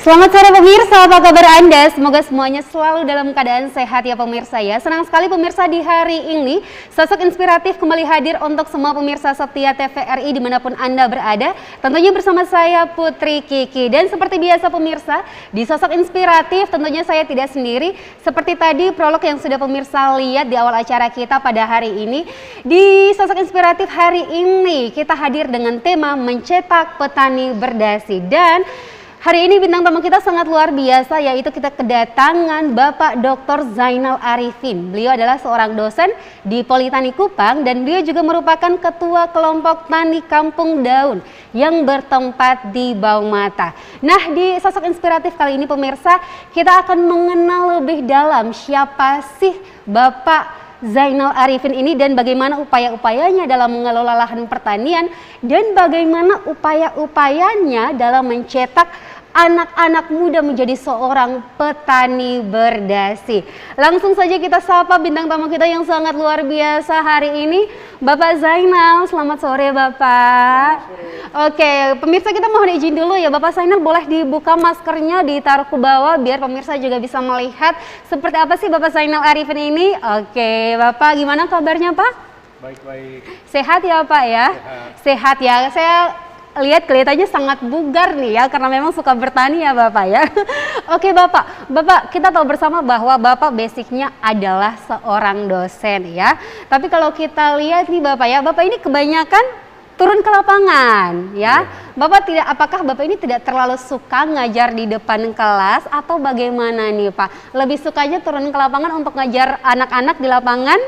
Selamat sore pemirsa, apa kabar Anda? Semoga semuanya selalu dalam keadaan sehat ya pemirsa ya. Senang sekali pemirsa di hari ini sosok inspiratif kembali hadir untuk semua pemirsa setia TVRI dimanapun Anda berada. Tentunya bersama saya Putri Kiki. Dan seperti biasa pemirsa, di sosok inspiratif tentunya saya tidak sendiri. Seperti tadi prolog yang sudah pemirsa lihat di awal acara kita pada hari ini. Di sosok inspiratif hari ini kita hadir dengan tema mencetak petani berdasi. Dan hari ini bintang tamu kita sangat luar biasa, yaitu kita kedatangan Bapak Dr. Zainal Arifin. Beliau adalah seorang dosen di Politeknik Kupang dan beliau juga merupakan ketua kelompok tani Kampung Daun yang bertempat di Baumata. Nah, di sosok inspiratif kali ini pemirsa, kita akan mengenal lebih dalam siapa sih Bapak Zainal Arifin ini dan bagaimana upaya-upayanya dalam mengelola lahan pertanian dan bagaimana upaya-upayanya dalam mencetak anak-anak muda menjadi seorang petani berdasi. Langsung saja kita sapa bintang tamu kita yang sangat luar biasa hari ini, Bapak Zainal. Selamat sore Bapak. Oke, pemirsa kita mohon izin dulu ya, Bapak Zainal boleh dibuka maskernya, ditaruh ke bawah biar pemirsa juga bisa melihat seperti apa sih Bapak Zainal Arifin ini. Oke, Bapak gimana kabarnya Pak? Baik-baik. Sehat ya Pak ya? Sehat ya. Saya lihat kelihatannya sangat bugar nih ya, karena memang suka bertani ya Bapak ya. Oke Bapak, kita tahu bersama bahwa Bapak basicnya adalah seorang dosen ya. Tapi kalau kita lihat nih Bapak ya, Bapak ini kebanyakan turun ke lapangan ya. Apakah Bapak ini tidak terlalu suka ngajar di depan kelas atau bagaimana nih Pak? Lebih sukanya turun ke lapangan untuk ngajar anak-anak di lapangan?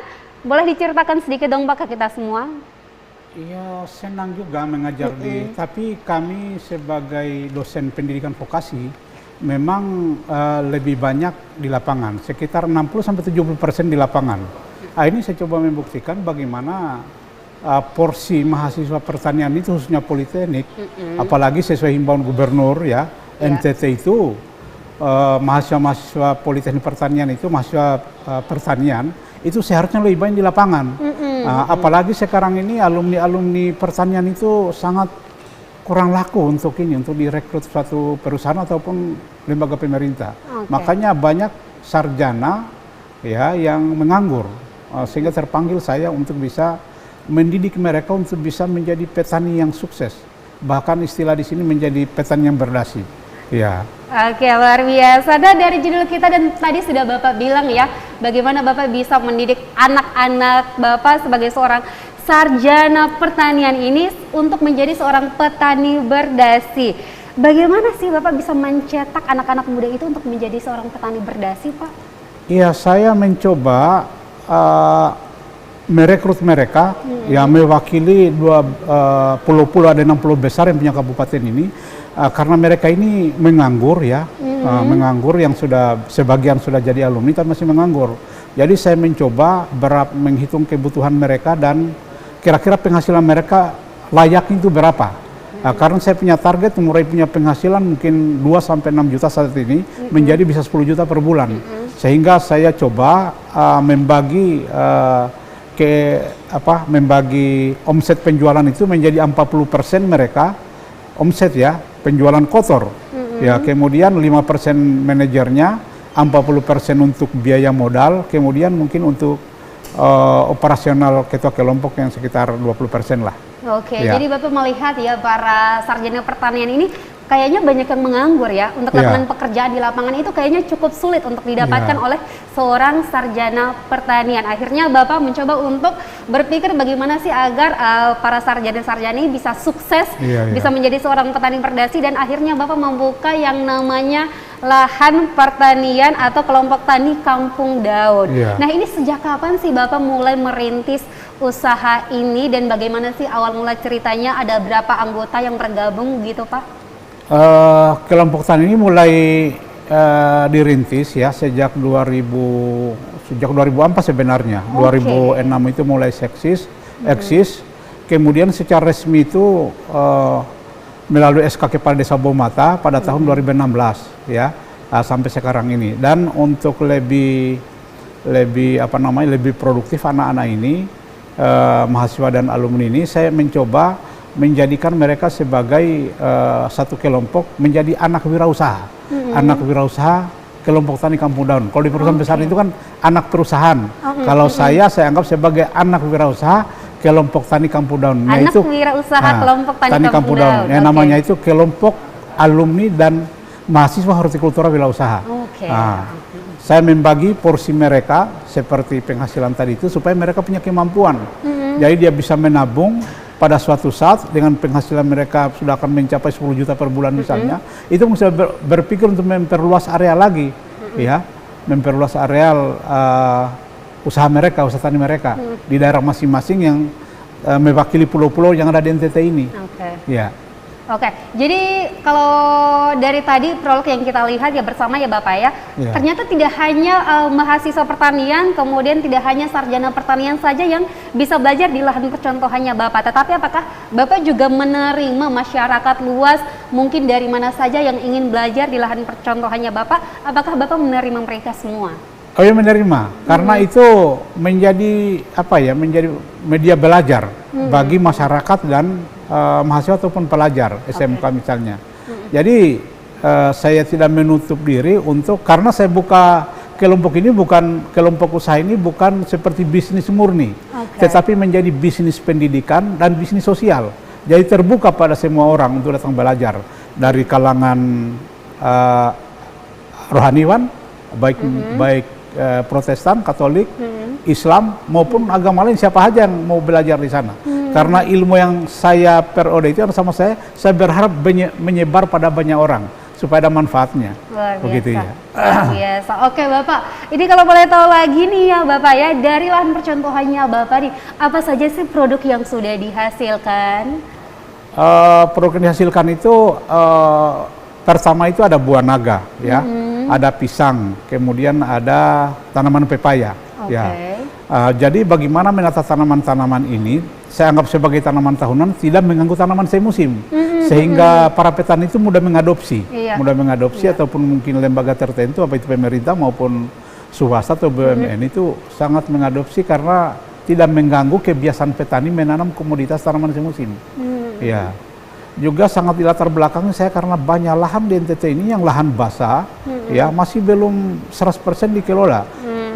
Boleh diceritakan sedikit dong Pak ke kita semua? Iya, senang juga mengajar tapi kami sebagai dosen pendidikan vokasi memang lebih banyak di lapangan, sekitar 60-70% di lapangan. Ini saya coba membuktikan bagaimana porsi mahasiswa pertanian itu khususnya Politeknik, apalagi sesuai himbauan gubernur ya, NTT itu mahasiswa Politeknik Pertanian itu mahasiswa pertanian itu seharusnya lebih banyak di lapangan. Apalagi sekarang ini alumni pertanian itu sangat kurang laku untuk direkrut suatu perusahaan ataupun lembaga pemerintah. Makanya banyak sarjana ya yang menganggur, sehingga terpanggil saya untuk bisa mendidik mereka untuk bisa menjadi petani yang sukses. Bahkan istilah di sini menjadi petani yang berdasi. Ya. Oke, luar biasa. Nah, dari judul kita dan tadi sudah Bapak bilang ya, bagaimana Bapak bisa mendidik anak-anak Bapak sebagai seorang sarjana pertanian ini untuk menjadi seorang petani berdasi. Bagaimana sih Bapak bisa mencetak anak-anak muda itu untuk menjadi seorang petani berdasi, Pak? Iya, saya mencoba merekrut mereka yang mewakili pulau-pulau, ada 6 pulau besar yang punya kabupaten ini. Karena mereka ini menganggur ya, menganggur yang sebagian sudah jadi alumni tapi masih menganggur. Jadi saya mencoba menghitung kebutuhan mereka dan kira-kira penghasilan mereka layak itu berapa. Karena saya punya target mulai punya penghasilan mungkin 2-6 juta saat ini menjadi bisa 10 juta per bulan. Sehingga saya coba membagi omset penjualan itu menjadi 40% mereka omset ya, penjualan kotor. Ya, kemudian 5% manajernya, 40% untuk biaya modal, kemudian mungkin untuk operasional ketua kelompok yang sekitar 20% lah. Oke, jadi Bapak melihat ya para sarjana pertanian ini kayaknya banyak yang menganggur ya, untuk lapangan pekerjaan di lapangan itu kayaknya cukup sulit untuk didapatkan oleh seorang sarjana pertanian. Akhirnya Bapak mencoba untuk berpikir bagaimana sih agar para sarjana-sarjana ini bisa sukses, bisa menjadi seorang petani berdasi, dan akhirnya Bapak membuka yang namanya lahan pertanian atau kelompok tani Kampung Daun. Nah, ini sejak kapan sih Bapak mulai merintis usaha ini dan bagaimana sih awal mula ceritanya, ada berapa anggota yang bergabung gitu Pak? Kelompok tani ini mulai dirintis ya sejak 2004 sebenarnya. 2006 itu mulai eksis. Kemudian secara resmi itu melalui SK Kepala Desa Baumata pada tahun 2016 ya, sampai sekarang ini. Dan untuk lebih produktif anak-anak ini, mahasiswa dan alumni ini, saya mencoba menjadikan mereka sebagai satu kelompok menjadi anak wirausaha. Anak wirausaha kelompok tani Kampung Daun. Kalau di perusahaan besar itu kan anak perusahaan. Kalau saya anggap sebagai anak wirausaha kelompok tani Kampung Daun. Anak wirausaha kelompok tani Kampung Daun. Yang namanya itu kelompok alumni dan mahasiswa hortikultura wirausaha. Saya membagi porsi mereka seperti penghasilan tadi itu supaya mereka punya kemampuan. Jadi dia bisa menabung pada suatu saat dengan penghasilan mereka sudah akan mencapai 10 juta per bulan misalnya, itu bisa berpikir untuk memperluas area lagi, ya, memperluas areal usaha mereka, usaha tani mereka di daerah masing-masing yang mewakili pulau-pulau yang ada di NTT ini. Ya. Oke, jadi kalau dari tadi prolog yang kita lihat ya bersama ya Bapak ya, ternyata tidak hanya mahasiswa pertanian, kemudian tidak hanya sarjana pertanian saja yang bisa belajar di lahan percontohannya Bapak, tetapi apakah Bapak juga menerima masyarakat luas, mungkin dari mana saja yang ingin belajar di lahan percontohannya Bapak, apakah Bapak menerima mereka semua? Oh ya, menerima, karena itu menjadi apa ya, menjadi media belajar bagi masyarakat dan mahasiswa ataupun pelajar SMK misalnya. Jadi saya tidak menutup diri untuk, karena saya buka kelompok ini bukan, kelompok usaha ini bukan seperti bisnis murni, tetapi menjadi bisnis pendidikan dan bisnis sosial. Jadi terbuka pada semua orang untuk datang belajar, dari kalangan rohaniwan, baik Protestan, Katolik, Islam maupun agama lain, siapa aja yang mau belajar di sana. Karena ilmu yang saya peroleh itu sama saya berharap menyebar pada banyak orang supaya ada manfaatnya. Luar biasa. Begitu ya. Luar biasa. Oke Bapak, ini kalau boleh tahu lagi nih ya Bapak ya, dari lahan percontohannya Bapak nih, apa saja sih produk yang sudah dihasilkan? Produk yang dihasilkan itu pertama itu ada buah naga, ya, ada pisang, kemudian ada tanaman pepaya. Ya. Jadi bagaimana menata tanaman-tanaman ini, saya anggap sebagai tanaman tahunan, tidak mengganggu tanaman semusim, sehingga para petani itu mudah mengadopsi, ataupun mungkin lembaga tertentu, apa itu pemerintah maupun swasta atau BUMN itu sangat mengadopsi karena tidak mengganggu kebiasaan petani menanam komoditas tanaman semusim. Ya. Juga sangat dilatar belakangnya saya karena banyak lahan di NTT ini yang lahan basah, ya, masih belum 100% dikelola.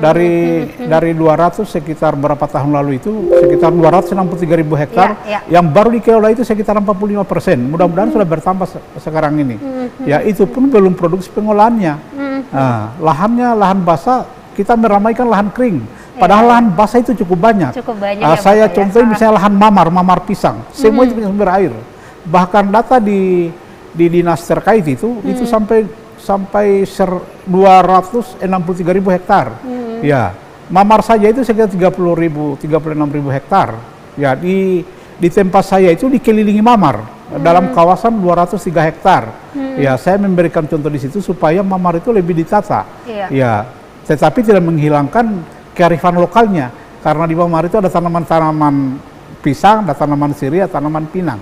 Dari 200 sekitar berapa tahun lalu itu sekitar 263.000 hektar, yang baru dikelola itu sekitar 45%. Mudah-mudahan sudah bertambah sekarang ini. Ya, itu pun belum produksi pengolahannya. Lahannya lahan basah, kita meramaikan lahan kering. Padahal lahan basah itu cukup banyak. Saya contohin misalnya lahan mamar pisang, semua itu punya sumber air. Bahkan data di dinas terkait itu sampai 263.000 hektar. Ya, mamar saja itu sekitar 36.000 hektar. Ya, di tempat saya itu dikelilingi mamar dalam kawasan 203 hektar. Ya, saya memberikan contoh di situ supaya mamar itu lebih ditata. Ya, tetapi tidak menghilangkan kearifan lokalnya, karena di mamar itu ada tanaman-tanaman pisang, ada tanaman sirih, tanaman pinang.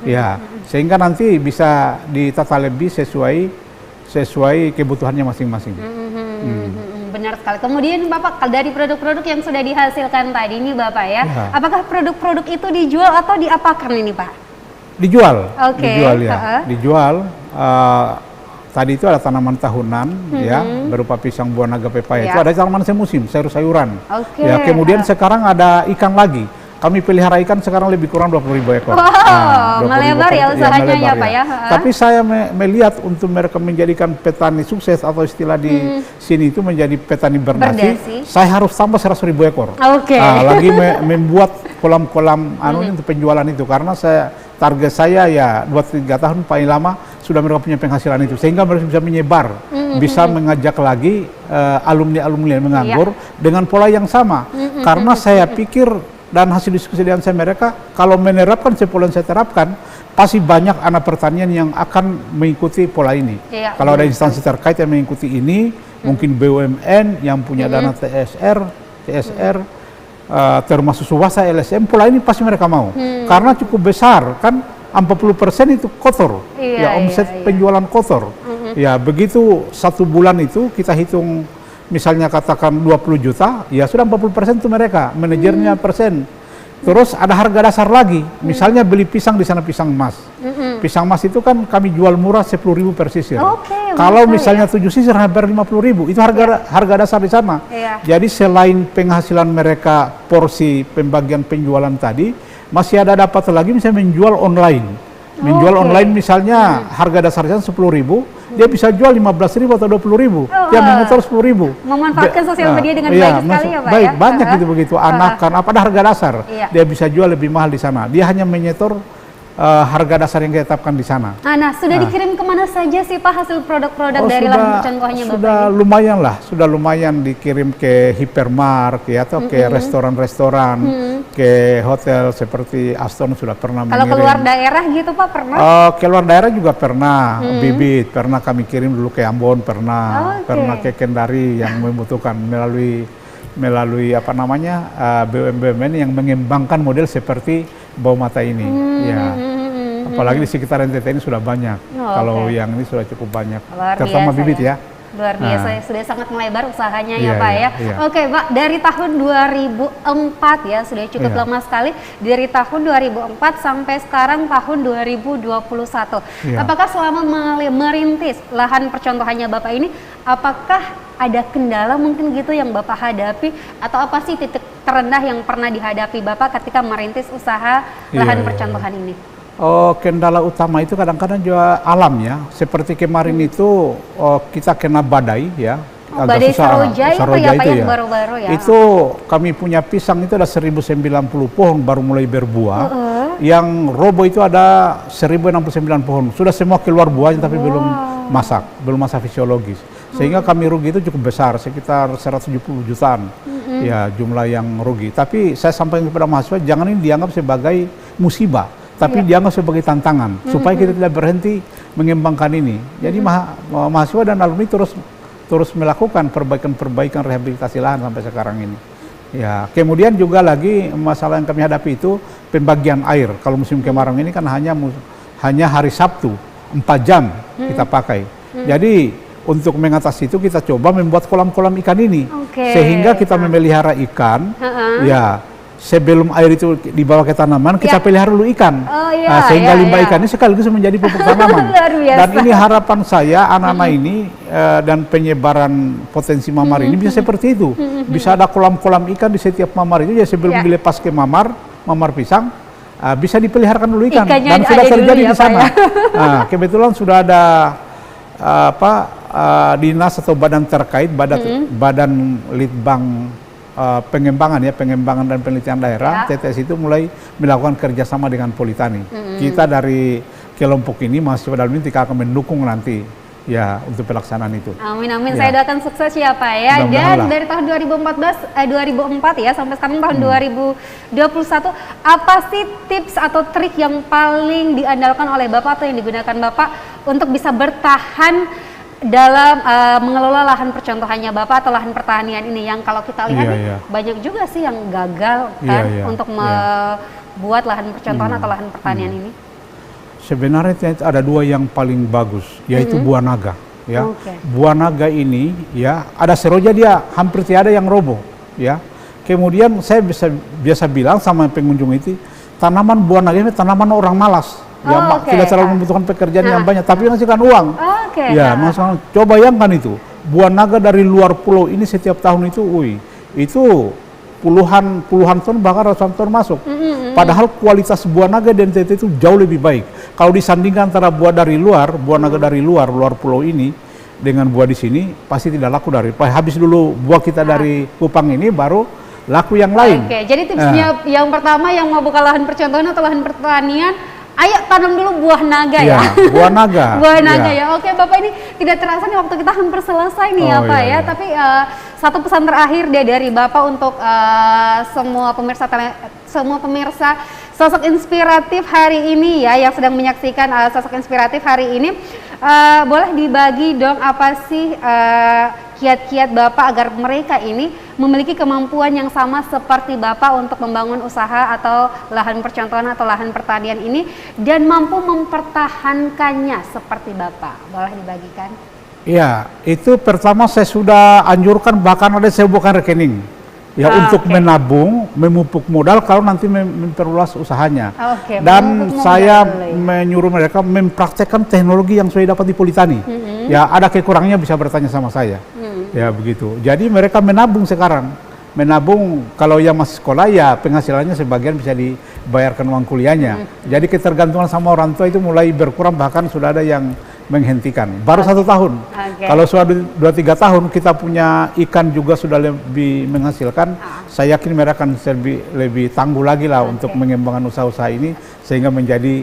Ya, sehingga nanti bisa ditata lebih sesuai kebutuhannya masing-masing. Benar sekali. Kemudian Bapak, dari produk-produk yang sudah dihasilkan tadi ini Bapak ya, apakah produk-produk itu dijual atau diapakan ini Pak? Dijual. Dijual ya. Dijual. Tadi itu ada tanaman tahunan, ya, berupa pisang, buah naga, pepaya. Itu ada tanaman semusim, sayur-sayuran. Ya, kemudian sekarang ada ikan lagi. Kami pelihara ikan sekarang lebih kurang 20.000 ekor. Melebar ya usahanya ya Pak ya. Tapi saya melihat untuk mereka menjadikan petani sukses atau istilah di sini itu menjadi petani berdasi, saya harus tambah 100.000 ekor. Lagi membuat kolam-kolam untuk penjualan itu, karena target saya ya 2-3 tahun paling lama sudah mereka punya penghasilan itu, sehingga mereka bisa menyebar, bisa mengajak lagi alumni-alumni yang menganggur dengan pola yang sama. Karena saya pikir dan hasil diskusi dengan saya mereka, kalau menerapkan pola yang saya terapkan, pasti banyak anak pertanian yang akan mengikuti pola ini. Kalau ada instansi terkait yang mengikuti ini, mungkin BUMN yang punya dana TSR, termasuk swasta, LSM, pola ini pasti mereka mau. Karena cukup besar, kan 40% itu kotor, omset penjualan kotor. Ya, begitu satu bulan itu kita hitung, misalnya katakan 20 juta, ya sudah 40% itu mereka, manajernya persen. Terus ada harga dasar lagi, misalnya beli pisang di sana pisang emas. Pisang emas itu kan kami jual murah 10.000 per sisir. Kalau misalnya 7 sisir hampir 50.000, itu harga dasar di sana. Jadi selain penghasilan mereka porsi pembagian penjualan tadi, masih ada dapat lagi misalnya menjual online. Menjual online misalnya harga dasarnya 10.000, dia bisa jual 15.000 atau 20.000, dia mengetor 10.000. Memanfaatkan sosial media dengan baik sekali ya Pak baik, ya? banyak gitu begitu, anak kan apa ada harga dasar, dia bisa jual lebih mahal di sana, dia hanya menyetor harga dasar yang ditetapkan di sana. Nah, sudah dikirim kemana saja sih Pak hasil produk-produk dari lahan percontohannya Bapak sudah ini? Lumayan lah, sudah lumayan dikirim ke hypermart ya, atau ke restoran-restoran, ke hotel seperti Aston sudah pernah mengirim. Kalau keluar daerah gitu Pak pernah? Keluar daerah juga pernah, Bibit pernah kami kirim dulu ke Ambon, pernah ke Kendari yang membutuhkan melalui apa namanya BUMN yang mengembangkan model seperti bau mata ini. Apalagi di sekitar NTT ini sudah banyak. Kalau yang ini sudah cukup banyak. Terutama Bibit ya. Luar biasa, sudah sangat melebar usahanya ya Pak ya. Oke Pak, dari tahun 2004 ya, sudah cukup lama sekali. Dari tahun 2004 sampai sekarang tahun 2021. Apakah selama merintis lahan percontohannya Bapak ini, apakah ada kendala mungkin gitu yang Bapak hadapi? Atau apa sih titik terendah yang pernah dihadapi Bapak ketika merintis usaha lahan percontohan ini? Kendala utama itu kadang-kadang juga alam ya. Seperti kemarin itu kita kena badai ya. Badai Saroja itu ya, yang baru-baru ya. Itu kami punya pisang itu ada 1090 pohon baru mulai berbuah. Yang roboh itu ada 1069 pohon. Sudah semua keluar buahnya tapi belum masa fisiologis. Sehingga kami rugi itu cukup besar, sekitar 170 jutaan ya jumlah yang rugi. Tapi saya sampaikan kepada mahasiswa, jangan ini dianggap sebagai musibah, tapi dianggap sebagai tantangan supaya kita tidak berhenti mengembangkan ini. Jadi mahasiswa dan alumni terus melakukan perbaikan rehabilitasi lahan sampai sekarang ini. Ya, kemudian juga lagi masalah yang kami hadapi itu pembagian air. Kalau musim kemarau ini kan hanya hari Sabtu 4 jam kita pakai. Jadi untuk mengatasi itu kita coba membuat kolam-kolam ikan ini, sehingga kita memelihara ikan. Ya, sebelum air itu dibawa ke tanaman, kita pelihara dulu ikan, sehingga limbah ikan ini sekaligus menjadi pupuk tanaman. Dan ini harapan saya anak-anak ini dan penyebaran potensi mamar ini bisa seperti itu. Bisa ada kolam-kolam ikan di setiap mamar itu, ya sebelum dilepas ke mamar pisang, bisa dipeliharakan dulu ikan. Dan sudah terjadi di sana. Kebetulan sudah ada dinas atau badan terkait, badan litbang pengembangan dan penelitian daerah, TTS itu mulai melakukan kerjasama dengan Politani. Kita dari kelompok ini mahasiswa dalam ini akan mendukung nanti ya untuk pelaksanaan itu. Amin amin, saya doakan sukses ya Pak ya. Dan dari tahun 2004 ya sampai sekarang tahun 2021, apa sih tips atau trik yang paling diandalkan oleh Bapak atau yang digunakan Bapak untuk bisa bertahan dalam mengelola lahan percontohannya Bapak atau lahan pertanian ini, yang kalau kita lihat banyak juga sih yang gagal kan untuk membuat lahan percontohan atau lahan pertanian ini? Sebenarnya ada dua yang paling bagus, yaitu buah naga. Ya, buah naga ini ya ada seroja dia hampir tiada yang roboh. Ya, kemudian saya biasa bilang sama pengunjung itu, tanaman buah naga ini tanaman orang malas. Ya, tidak terlalu membutuhkan pekerjaan yang banyak, tapi menghasilkan uang. Ya, maksudnya coba bayangkan itu, buah naga dari luar pulau ini setiap tahun itu, itu puluhan ton bahkan ratusan ton masuk. Padahal kualitas buah naga di NTT itu jauh lebih baik. Kalau disandingkan antara buah naga dari luar pulau ini dengan buah di sini, pasti tidak laku habis dulu buah kita dari Kupang ini baru laku yang lain. Jadi tipsnya yang pertama yang mau buka lahan percontohan atau lahan pertanian, ayo tanam dulu buah naga ya. Buah naga. Buah naga ya. Oke, Bapak, ini tidak terasa nih waktu kita hampir selesai nih ya Pak ya. Tapi satu pesan terakhir dari Bapak untuk semua pemirsa sosok inspiratif hari ini ya, yang sedang menyaksikan sosok inspiratif hari ini, boleh dibagi dong apa sih kiat-kiat Bapak agar mereka ini memiliki kemampuan yang sama seperti Bapak untuk membangun usaha atau lahan percontohan atau lahan pertanian ini dan mampu mempertahankannya seperti Bapak. Boleh dibagikan? Iya, itu pertama saya sudah anjurkan, bahkan ada saya bukan rekening. ya untuk menabung, memupuk modal kalau nanti memperluas usahanya. Dan saya menyuruh mereka mempraktekkan teknologi yang sudah dapat di Politani. Ya ada kekurangnya bisa bertanya sama saya. Ya begitu. Jadi mereka menabung sekarang. Menabung kalau yang masih sekolah ya penghasilannya sebagian bisa dibayarkan uang kuliahnya. Jadi ketergantungan sama orang tua itu mulai berkurang, bahkan sudah ada yang menghentikan. Baru 1 tahun. Kalau sudah 2-3 tahun kita punya ikan juga sudah lebih menghasilkan. Saya yakin mereka akan lebih tangguh lagi lah untuk mengembangkan usaha-usaha ini sehingga menjadi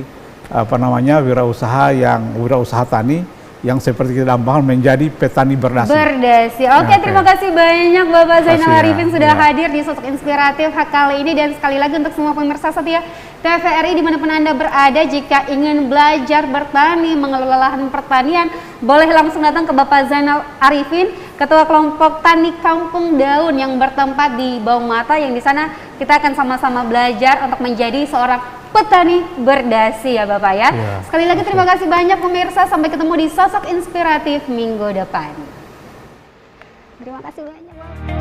wirausaha tani yang seperti kita dambakan menjadi petani berdasi. Terima kasih banyak Bapak Zainal Arifin sudah hadir di Sosok Inspiratif kali ini, dan sekali lagi untuk semua pemirsa setia TVRI dimanapun Anda berada, jika ingin belajar bertani, mengelola lahan pertanian, boleh langsung datang ke Bapak Zainal Arifin, Ketua Kelompok Tani Kampung Daun yang bertempat di Baung Mata, yang di sana kita akan sama-sama belajar untuk menjadi seorang petani berdasi ya Bapak ya. Sekali lagi terima kasih banyak pemirsa, sampai ketemu di Sosok Inspiratif minggu depan. Terima kasih banyak Bapak.